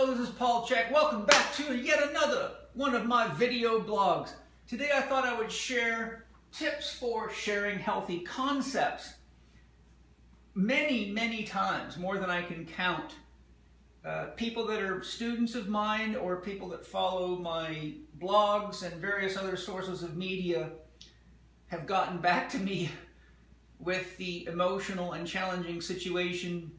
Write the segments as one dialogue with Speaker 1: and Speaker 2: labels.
Speaker 1: Hello, this is Paul Chek. Welcome back to yet another one of my video blogs. Today I thought I would share tips for sharing healthy concepts. Many times, more than I can count, people that are students of mine or people that follow my blogs and various other sources of media have gotten back to me with the emotional and challenging situation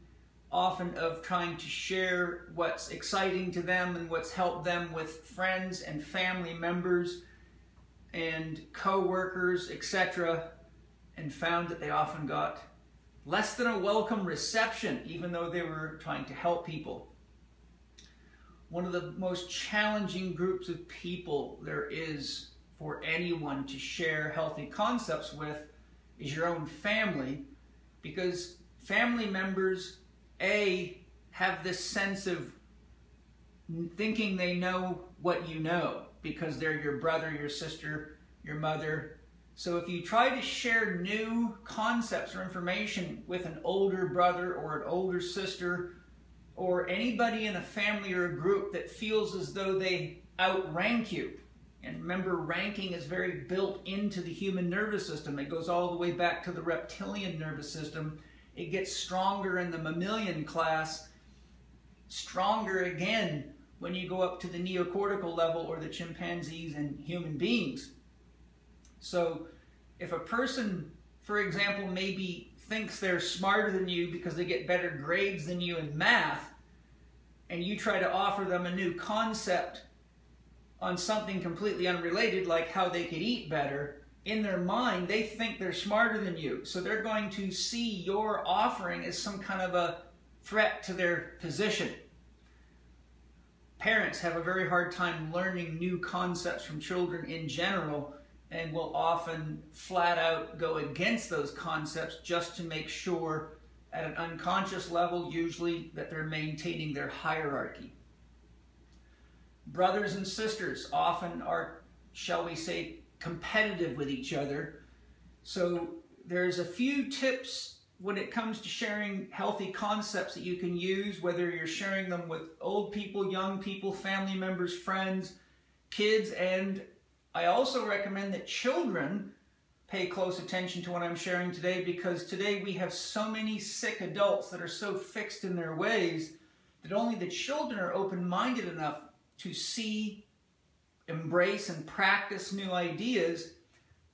Speaker 1: often of trying to share what's exciting to them and what's helped them with friends and family members and co-workers, etc., and found that they often got less than a welcome reception, even though they were trying to help people. One of the most challenging groups of people there is for anyone to share healthy concepts with is your own family, because family members have this sense of thinking they know what you know because they're your brother, your sister, your mother. So if you try to share new concepts or information with an older brother or an older sister or anybody in a family or a group that feels as though they outrank you, and remember, ranking is very built into the human nervous system. It goes all the way back to the reptilian nervous system. It gets stronger in the mammalian class, stronger again when you go up to the neocortical level or the chimpanzees and human beings. So if a person, for example, maybe thinks they're smarter than you because they get better grades than you in math, and you try to offer them a new concept on something completely unrelated, like how they could eat better, in their mind, they think they're smarter than you. So they're going to see your offering as some kind of a threat to their position. Parents have a very hard time learning new concepts from children in general and will often flat out go against those concepts just to make sure at an unconscious level, usually, that they're maintaining their hierarchy. Brothers and sisters often are, shall we say, competitive with each other. So there's a few tips when it comes to sharing healthy concepts that you can use, whether you're sharing them with old people, young people, family members, friends, kids, and I also recommend that children pay close attention to what I'm sharing today, because today we have so many sick adults that are so fixed in their ways that only the children are open-minded enough to see, embrace, and practice new ideas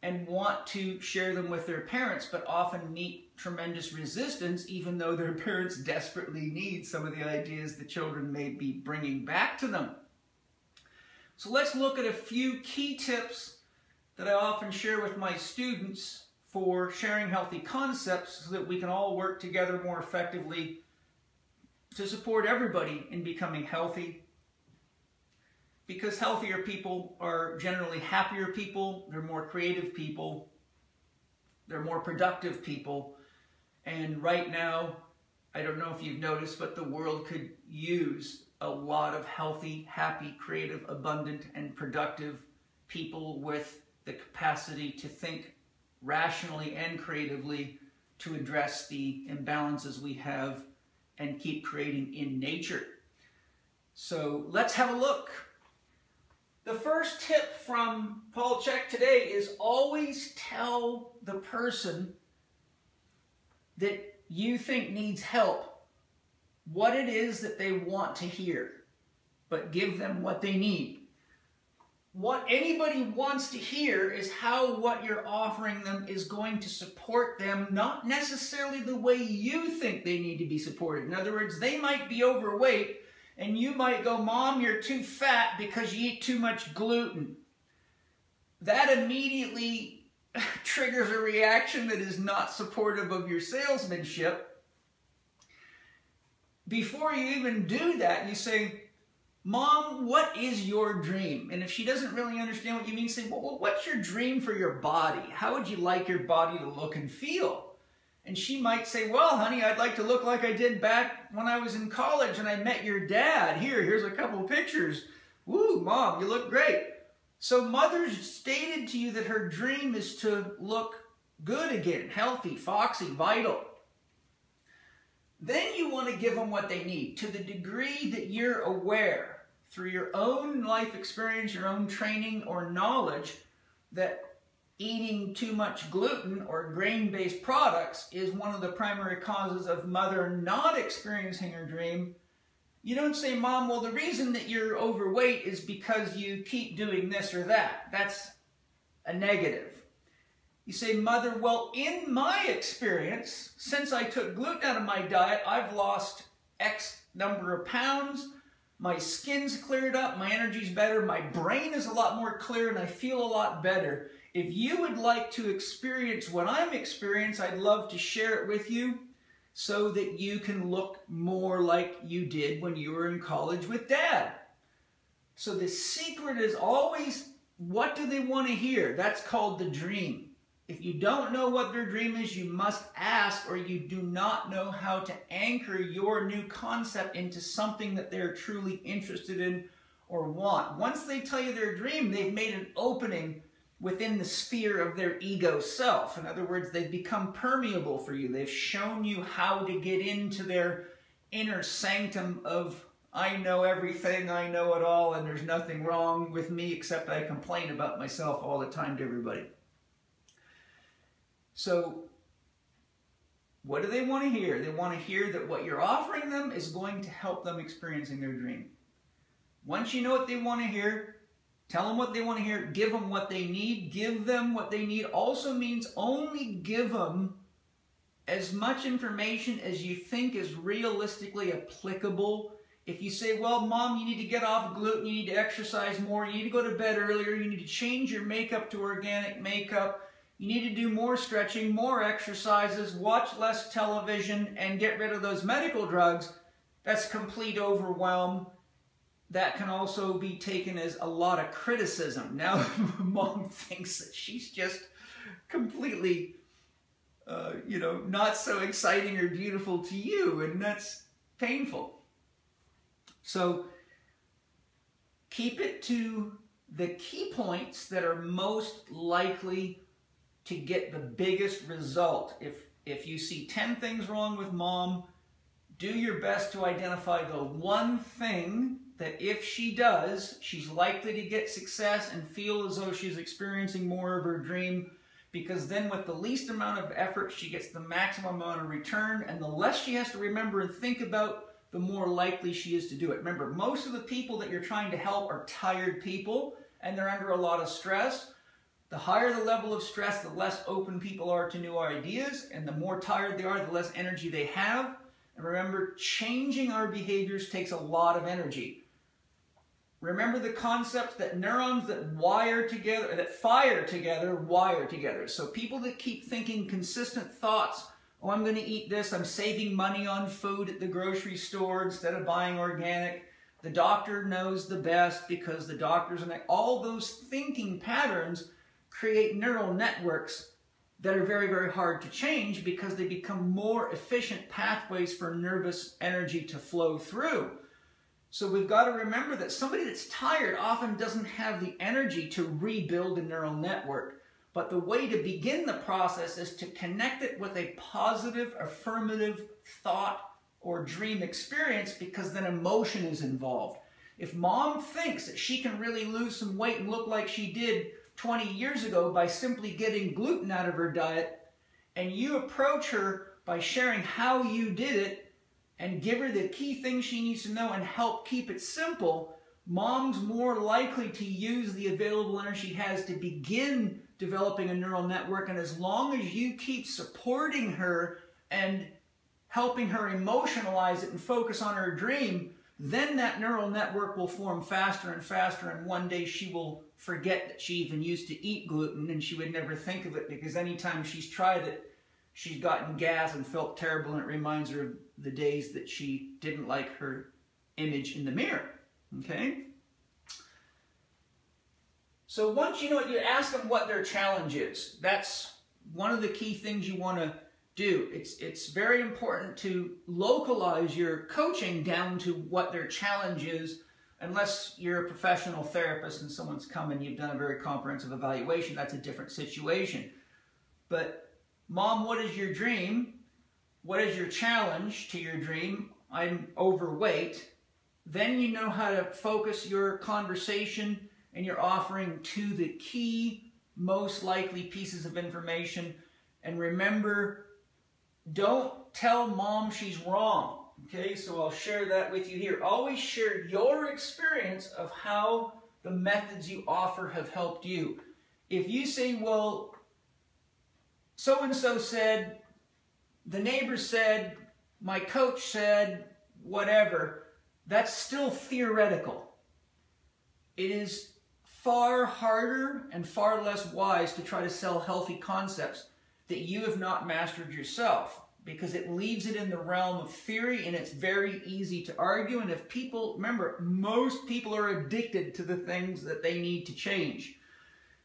Speaker 1: and want to share them with their parents, but often meet tremendous resistance, even though their parents desperately need some of the ideas the children may be bringing back to them. So let's look at a few key tips that I often share with my students for sharing healthy concepts so that we can all work together more effectively to support everybody in becoming healthy. Because healthier people are generally happier people, they're more creative people, they're more productive people. And right now, I don't know if you've noticed, but the world could use a lot of healthy, happy, creative, abundant, and productive people with the capacity to think rationally and creatively to address the imbalances we have and keep creating in nature. So let's have a look. The first tip from Paul Chek today is always tell the person that you think needs help what it is that they want to hear, but give them what they need. What anybody wants to hear is how what you're offering them is going to support them, not necessarily the way you think they need to be supported. In other words, they might be overweight, and you might go, "Mom, you're too fat because you eat too much gluten." That immediately triggers a reaction that is not supportive of your salesmanship. Before you even do that, you say, "Mom, what is your dream?" And if she doesn't really understand what you mean, say, "Well, what's your dream for your body? How would you like your body to look and feel?" And she might say, "Well, honey, I'd like to look like I did back when I was in college and I met your dad. Here's a couple of pictures. Woo, Mom, you look great." So mother's stated to you that her dream is to look good again, healthy, foxy, vital. Then you want to give them what they need to the degree that you're aware through your own life experience, your own training or knowledge, that eating too much gluten or grain-based products is one of the primary causes of mother not experiencing her dream. You don't say, Mom, well, the reason that you're overweight is because you keep doing this or that. That's a negative. You say, Mother, well, in my experience, since I took gluten out of my diet, I've lost X number of pounds, my skin's cleared up, my energy's better, my brain is a lot more clear, and I feel a lot better. If you would like to experience what I'm experiencing, I'd love to share it with you so that you can look more like you did when you were in college with Dad. So the secret is always, what do they want to hear? That's called the dream. If you don't know what their dream is, you must ask, or you do not know how to anchor your new concept into something that they're truly interested in or want. Once they tell you their dream, they've made an opening within the sphere of their ego self. In other words, they've become permeable for you. They've shown you how to get into their inner sanctum of, I know everything, I know it all, and there's nothing wrong with me except I complain about myself all the time to everybody. So, what do they want to hear? They want to hear that what you're offering them is going to help them experiencing their dream. Once you know what they want to hear, tell them what they want to hear, give them what they need. Give them what they need also means only give them as much information as you think is realistically applicable. If you say, well, Mom, you need to get off gluten, you need to exercise more, you need to go to bed earlier, you need to change your makeup to organic makeup, you need to do more stretching, more exercises, watch less television, and get rid of those medical drugs, that's complete overwhelm. That can also be taken as a lot of criticism. Now, Mom thinks that she's just completely, not so exciting or beautiful to you, and that's painful. So, keep it to the key points that are most likely to get the biggest result. If you see 10 things wrong with Mom, do your best to identify the one thing that if she does, she's likely to get success and feel as though she's experiencing more of her dream, because then with the least amount of effort, she gets the maximum amount of return, and the less she has to remember and think about, the more likely she is to do it. Remember, most of the people that you're trying to help are tired people, and they're under a lot of stress. The higher the level of stress, the less open people are to new ideas, and the more tired they are, the less energy they have. And remember, changing our behaviors takes a lot of energy. Remember the concept that neurons that fire together, wire together. So people that keep thinking consistent thoughts, oh, I'm going to eat this, I'm saving money on food at the grocery store instead of buying organic. The doctor knows the best because the doctor's all those thinking patterns create neural networks that are very, very hard to change because they become more efficient pathways for nervous energy to flow through. So we've got to remember that somebody that's tired often doesn't have the energy to rebuild a neural network. But the way to begin the process is to connect it with a positive, affirmative thought or dream experience, because then emotion is involved. If Mom thinks that she can really lose some weight and look like she did 20 years ago by simply getting gluten out of her diet, and you approach her by sharing how you did it and give her the key things she needs to know and help keep it simple, Mom's more likely to use the available energy she has to begin developing a neural network. And as long as you keep supporting her and helping her emotionalize it and focus on her dream, then that neural network will form faster and faster, and one day she will forget that she even used to eat gluten, and she would never think of it, because anytime she's tried it, she's gotten gas and felt terrible, and it reminds her of the days that she didn't like her image in the mirror. Okay? So once you know it, you ask them what their challenge is. That's one of the key things you want to do. It's very important to localize your coaching down to what their challenge is, unless you're a professional therapist and someone's come and you've done a very comprehensive evaluation. That's a different situation. But, Mom, what is your dream? what is your challenge to your dream? I'm overweight. Then you know how to focus your conversation and your offering to the key, most likely pieces of information. And remember, don't tell mom she's wrong. Okay, so I'll share that with you here. Always share your experience of how the methods you offer have helped you. If you say, well, so-and-so said, the neighbor said, my coach said, whatever, that's still theoretical. It is far harder and far less wise to try to sell healthy concepts that you have not mastered yourself, because it leaves it in the realm of theory and it's very easy to argue. And if people, remember, most people are addicted to the things that they need to change.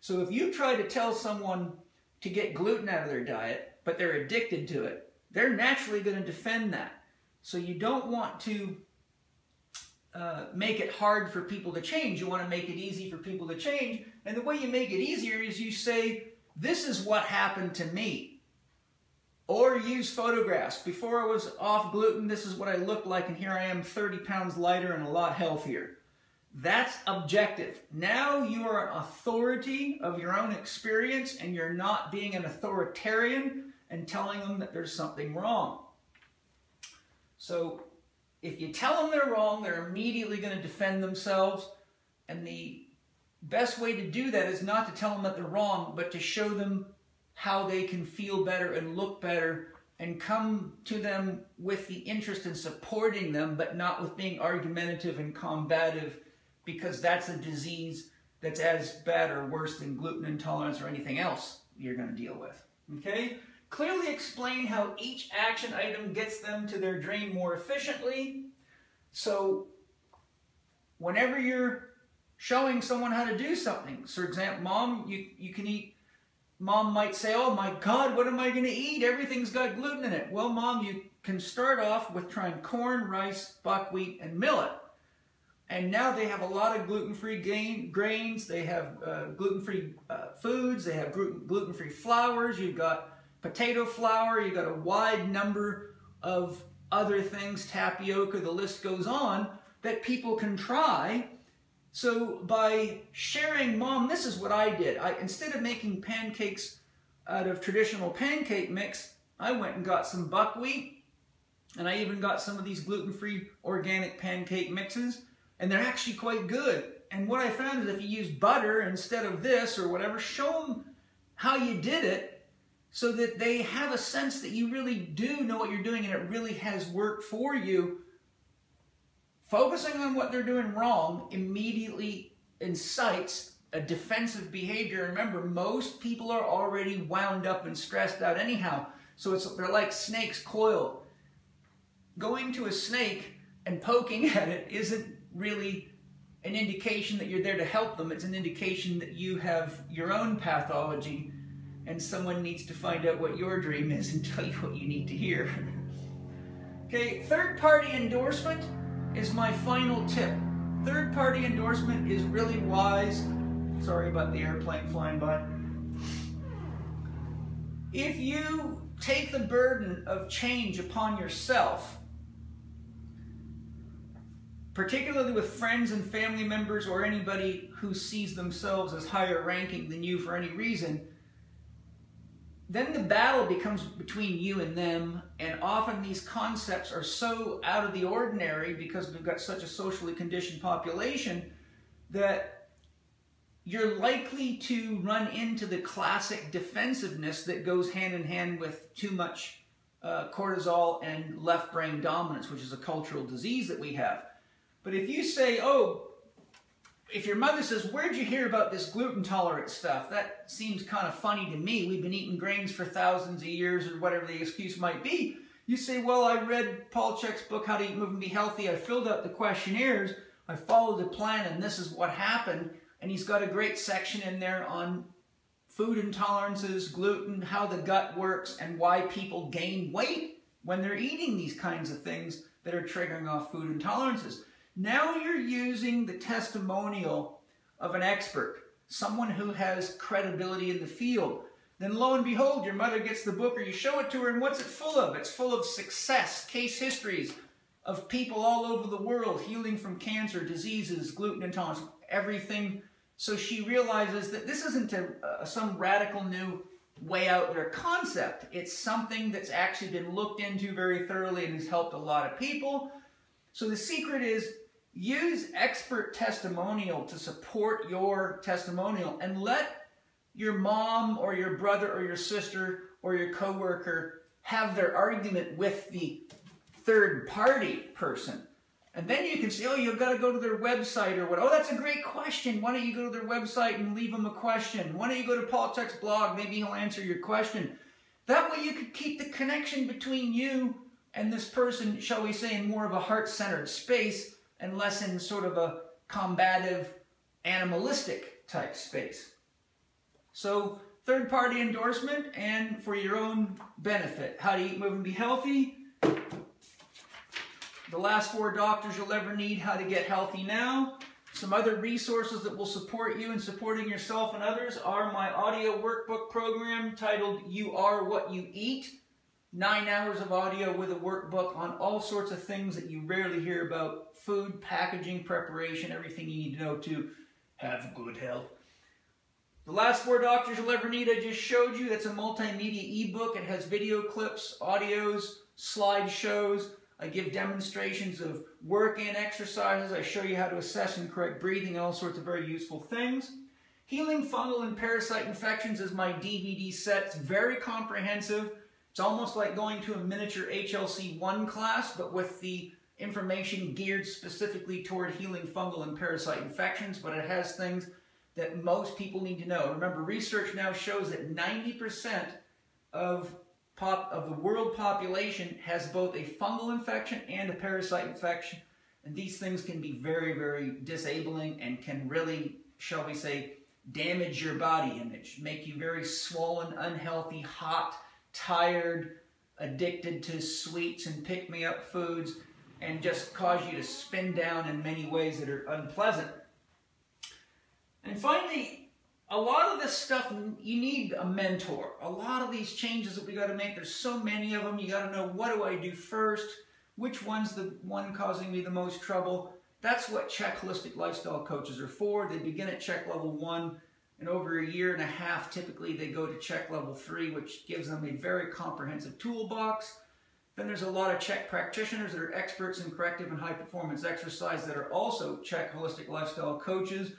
Speaker 1: So if you try to tell someone to get gluten out of their diet, but they're addicted to it, they're naturally going to defend that. So you don't want to make it hard for people to change. You want to make it easy for people to change. And the way you make it easier is you say, this is what happened to me. Or use photographs. Before I was off gluten, this is what I looked like, and here I am 30 pounds lighter and a lot healthier. That's objective. Now you are an authority of your own experience, and you're not being an authoritarian and telling them that there's something wrong. So if you tell them they're wrong, they're immediately going to defend themselves. And the best way to do that is not to tell them that they're wrong, but to show them how they can feel better and look better, and come to them with the interest in supporting them, but not with being argumentative and combative, because that's a disease that's as bad or worse than gluten intolerance or anything else you're going to deal with. Okay? Clearly explain how each action item gets them to their dream more efficiently. So whenever you're showing someone how to do something, for example, mom, you can eat. Mom might say, oh my God, what am I going to eat? Everything's got gluten in it. Well, Mom, you can start off with trying corn, rice, buckwheat, and millet. And now they have a lot of gluten-free grains. They have gluten-free foods. They have gluten-free flours. You've got potato flour. You've got a wide number of other things, tapioca, the list goes on, that people can try. So by sharing, Mom, this is what I did. Instead of making pancakes out of traditional pancake mix, I went and got some buckwheat, and I even got some of these gluten-free organic pancake mixes, and they're actually quite good. And what I found is if you use butter instead of this or whatever, show them how you did it so that they have a sense that you really do know what you're doing and it really has worked for you. Focusing on what they're doing wrong immediately incites a defensive behavior. Remember, most people are already wound up and stressed out anyhow. So they're like snakes coiled. Going to a snake and poking at it isn't really an indication that you're there to help them. It's an indication that you have your own pathology and someone needs to find out what your dream is and tell you what you need to hear. Okay, third-party endorsement is my final tip. Third-party endorsement is really wise. Sorry about the airplane flying by. If you take the burden of change upon yourself, particularly with friends and family members or anybody who sees themselves as higher ranking than you for any reason, then the battle becomes between you and them, and often these concepts are so out of the ordinary because we've got such a socially conditioned population that you're likely to run into the classic defensiveness that goes hand in hand with too much cortisol and left brain dominance, which is a cultural disease that we have. But if you say, oh, if your mother says, where'd you hear about this gluten tolerant stuff? That seems kind of funny to me. We've been eating grains for thousands of years, or whatever the excuse might be. You say, well, I read Paul Chek's book, How to Eat, Move, and Be Healthy. I filled out the questionnaires. I followed the plan, and this is what happened. And he's got a great section in there on food intolerances, gluten, how the gut works, and why people gain weight when they're eating these kinds of things that are triggering off food intolerances. Now you're using the testimonial of an expert, someone who has credibility in the field. Then lo and behold, your mother gets the book or you show it to her, and what's it full of? It's full of success, case histories of people all over the world healing from cancer, diseases, gluten intolerance, everything. So she realizes that this isn't some radical new way out there concept. It's something that's actually been looked into very thoroughly and has helped a lot of people. So the secret is use expert testimonial to support your testimonial, and let your mom or your brother or your sister or your coworker have their argument with the third party person. And then you can say, oh, you've got to go to their website or what. Oh, that's a great question. Why don't you go to their website and leave them a question? Why don't you go to Paul Chek's blog? Maybe he'll answer your question. That way you could keep the connection between you and this person, shall we say, in more of a heart-centered space and less in sort of a combative, animalistic type space. So, third-party endorsement and for your own benefit. How to eat, move, and be healthy. The last 4 doctors you'll ever need, how to get healthy now. Some other resources that will support you in supporting yourself and others are my audio workbook program titled You Are What You Eat. 9 hours of audio with a workbook on all sorts of things that you rarely hear about. Food, packaging, preparation, everything you need to know to have good health. The last 4 doctors you'll ever need I just showed you. That's a multimedia ebook. It has video clips, audios, slideshows. I give demonstrations of work and exercises. I show you how to assess and correct breathing and all sorts of very useful things. Healing Fungal and Parasite Infections is my DVD set. It's very comprehensive. It's almost like going to a miniature HLC1 class, but with the information geared specifically toward healing fungal and parasite infections, but it has things that most people need to know. Remember, research now shows that 90% of the world population has both a fungal infection and a parasite infection, and these things can be very, very disabling and can really, shall we say, damage your body image, make you very swollen, unhealthy, hot, tired, addicted to sweets and pick-me-up foods, and just cause you to spin down in many ways that are unpleasant. And finally, a lot of this stuff, you need a mentor. A lot of these changes that we got to make, there's so many of them. You got to know, what do I do first? Which one's the one causing me the most trouble? That's what Chek Holistic Lifestyle Coaches are for. They begin at Chek Level 1, and over a year and a half, typically they go to Chek Level 3, which gives them a very comprehensive toolbox. Then there's a lot of Chek practitioners that are experts in corrective and high-performance exercise that are also Chek Holistic Lifestyle Coaches.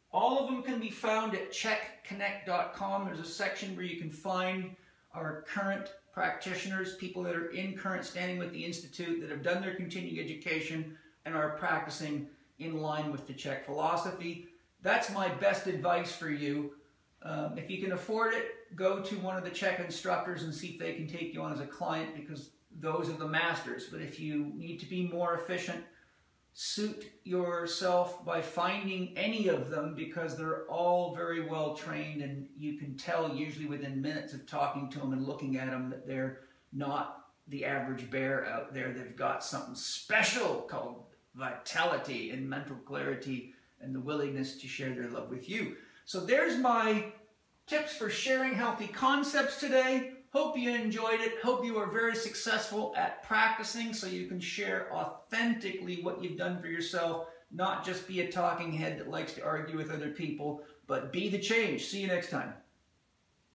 Speaker 1: All of them can be found at checkconnect.com. There's a section where you can find our current practitioners, people that are in current standing with the Institute, that have done their continuing education and are practicing in line with the Chek philosophy. That's my best advice for you. If you can afford it, go to one of the Chek instructors and see if they can take you on as a client, because those are the masters. But if you need to be more efficient, suit yourself by finding any of them, because they're all very well trained, and you can tell usually within minutes of talking to them and looking at them that they're not the average bear out there. They've got something special called vitality and mental clarity and the willingness to share their love with you. So there's my tips for sharing healthy concepts today. Hope you enjoyed it. Hope you are very successful at practicing so you can share authentically what you've done for yourself, not just be a talking head that likes to argue with other people, but be the change. See you next time.